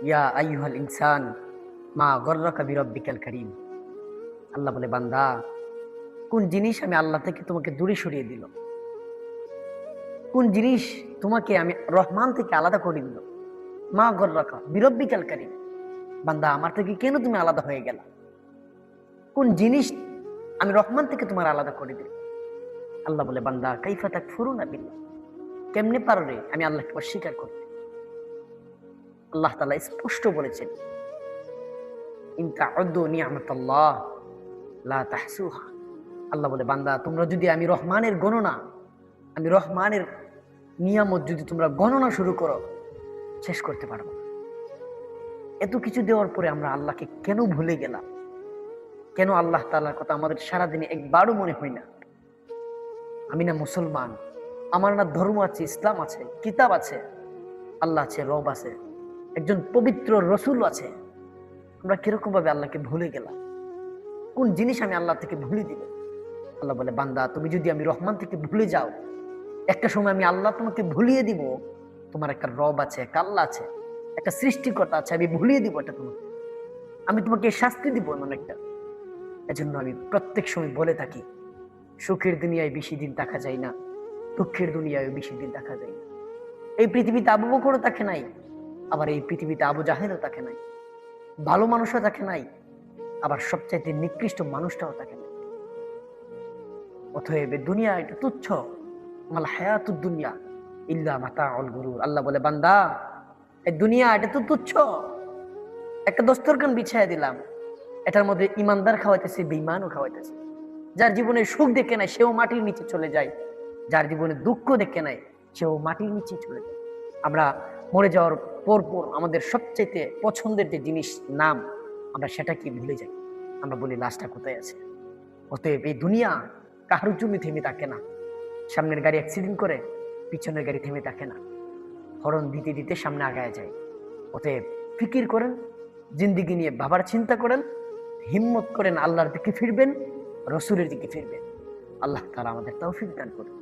ইয়া আইয়ুহাল ইনসান মা গররাকা বিরব্বিকাল কারীম। আল্লাহ বলে, বান্দা, কোন জিনিস আমি আল্লাহ থেকে তোমাকে দূরে সরিয়ে দিল? কোন জিনিস তোমাকে আমি রহমান থেকে আলাদা করে দিল? মা গররাকা বিরব্বিকাল কারীম। বান্দা, আমার থেকে কেন তুমি আলাদা হয়ে গেলা? কোন জিনিস আমি রহমান থেকে তোমার আলাদা করে দিল? আল্লাহ বলে, বান্দা, কাইফা তাকফুরুনা বিল্লাহ, কেমনে পারো রে আমি আল্লাহকে অস্বীকার করতে? আল্লাহ তাআলা স্পষ্ট বলেছেন, ইন তাউদ্দু নি'মাতাল্লাহ লা তাহসুহা। আল্লাহ বলে, বান্দা, তোমরা যদি আমি রহমানের গণনা, আমি রহমানের নিয়ামত যদি তোমরা গণনা শুরু করো, শেষ করতে পারবো না। এত কিছু দেওয়ার পরে আমরা আল্লাহকে কেন ভুলে গেলাম? কেন আল্লাহ তাআলার কথা আমাদের সারাদিনে একবারও মনে হয় না? আমি না মুসলমান, আমার না ধর্ম আছে, ইসলাম আছে, কিতাব আছে, আল্লাহ আছে, রব আছে, একজন পবিত্র রসুল আছে। আমরা কিরকম ভাবে আল্লাহকে ভুলে গেলাম? কোন জিনিস আমি আল্লাহ থেকে ভুলে দিল? আল্লাহ বলে, বান্দা, তুমি যদি আমি রহমান থেকে ভুলে যাও, একটা সময় আমি আল্লাহ তোমাকে ভুলিয়ে দিব। তোমার একটা রব আছে, একটা আল্লাহ আছে, একটা সৃষ্টিকর্তা আছে, আমি ভুলিয়ে দিব এটা তোমাকে। আমি তোমাকে শাস্তি দিব এমন একটা। এজন্য আমি প্রত্যেক সময় বলে থাকি, সুখের দুনিয়ায় বেশি দিন থাকা যায় না, দুঃখের দুনিয়ায় বেশি দিন থাকা যায় না। এই পৃথিবীতে আবু বকরও থাকে নাই, আবার এই পৃথিবীতে আবু জাহেলও থাকে নাই। ভালো মানুষও থাকে নাই, আবার সবচাইতে নিকৃষ্ট মানুষটাও থাকে নাই। অতএব দুনিয়া এটা তুচ্ছ। মাল হায়াতুদ দুনিয়া ইল্লা মাতাউল গুরুর। আল্লাহ বলে, বান্দা, এই দুনিয়া এটা তো তুচ্ছ। একটা দস্তরখান বিছায়া দিলাম, এটার মধ্যে ইমানদার খাওয়াইতেছে, বেঈমানও খাওয়াইতেছে। যার জীবনে সুখ দেখে নাই সেও মাটির নিচে চলে যায়, যার জীবনে দুঃখ দেখে নাই সেও মাটির নিচে চলে যায়। আমরা মরে যাওয়ার পর পর আমাদের সবচেয়ে পছন্দের যে জিনিস নাম, আমরা সেটা কি ভুলে যাই। আমরা বলি, লাশটা কোথায় আছে? অতএব এই দুনিয়া কারোর জন্য থেমে থাকে না। সামনের গাড়ি অ্যাক্সিডেন্ট করে, পিছনের গাড়ি থেমে থাকে না, হরন দিতে দিতে সামনে আগায় যায়। অতএব ফিকির করেন, জিন্দিগি নিয়ে ভাবার চিন্তা করেন, হিম্মত করেন, আল্লাহর দিকে ফিরবেন, রসুলের দিকে ফিরবেন। আল্লাহ তাআলা আমাদের তৌফিক দান করুন।